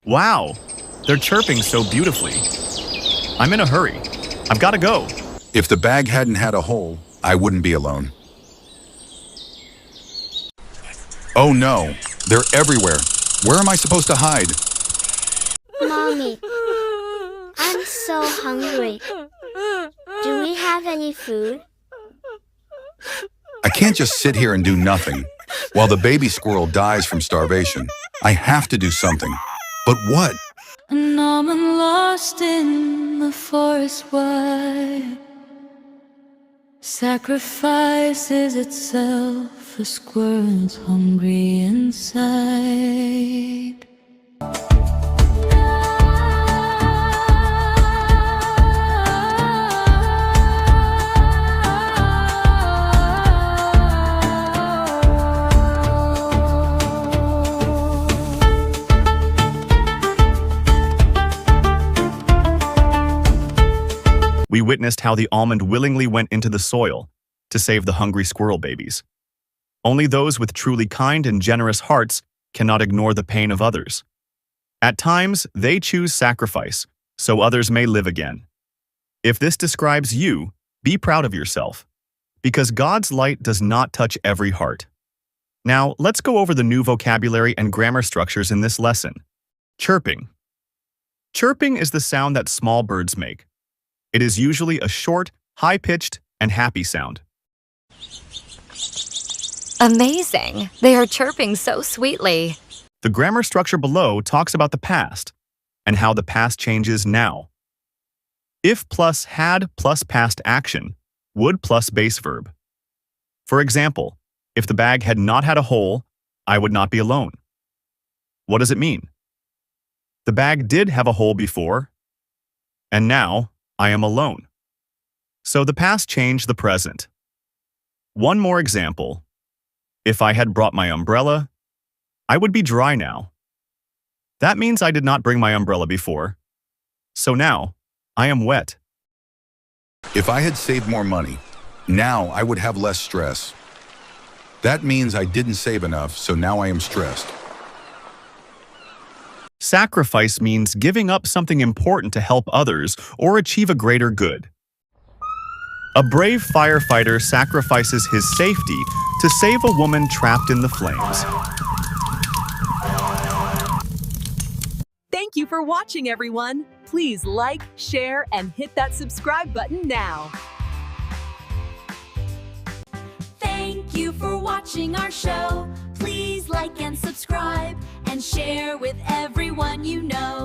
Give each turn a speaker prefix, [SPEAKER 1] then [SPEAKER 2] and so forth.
[SPEAKER 1] Wow, they're chirping so beautifully. I'm in a hurry. I've got to go.
[SPEAKER 2] If the bag hadn't had a hole, I wouldn't be alone. Oh no, they're everywhere. Where am I supposed to hide?
[SPEAKER 3] Mommy, I'm so hungry. Do we have any food?
[SPEAKER 2] I can't just sit here and do nothing while the baby squirrel dies from starvation. I have to do something. But what?
[SPEAKER 4] An almond lost in the forest wide sacrifices itself for squirrels hungry inside.
[SPEAKER 1] We witnessed how the almond willingly went into the soil to save the hungry squirrel babies. Only those with truly kind and generous hearts cannot ignore the pain of others. At times, they choose sacrifice so others may live again. If this describes you, be proud of yourself, because God's light does not touch every heart. Now, let's go over the new vocabulary and grammar structures in this lesson. Chirping. Chirping is the sound that small birds make. It is usually a short, high-pitched, and happy sound.
[SPEAKER 5] Amazing! They are chirping so sweetly.
[SPEAKER 1] The grammar structure below talks about the past and how the past changes now. If plus had plus past action, would plus base verb. For example, if the bag had not had a hole, I would not be alone. What does it mean? The bag did have a hole before, and now I am alone. So the past changed the present. One more example. If I had brought my umbrella, I would be dry now. That means I did not bring my umbrella before. So now, I am wet.
[SPEAKER 2] If I had saved more money, now I would have less stress. That means I didn't save enough, so now I am stressed.
[SPEAKER 1] Sacrifice means giving up something important to help others or achieve a greater good. A brave firefighter sacrifices his safety to save a woman trapped in the flames.
[SPEAKER 6] Thank you for watching, everyone. Please like, share, and hit that subscribe button now.
[SPEAKER 4] Thank you for watching our show. Please like and subscribe and share with everyone you know.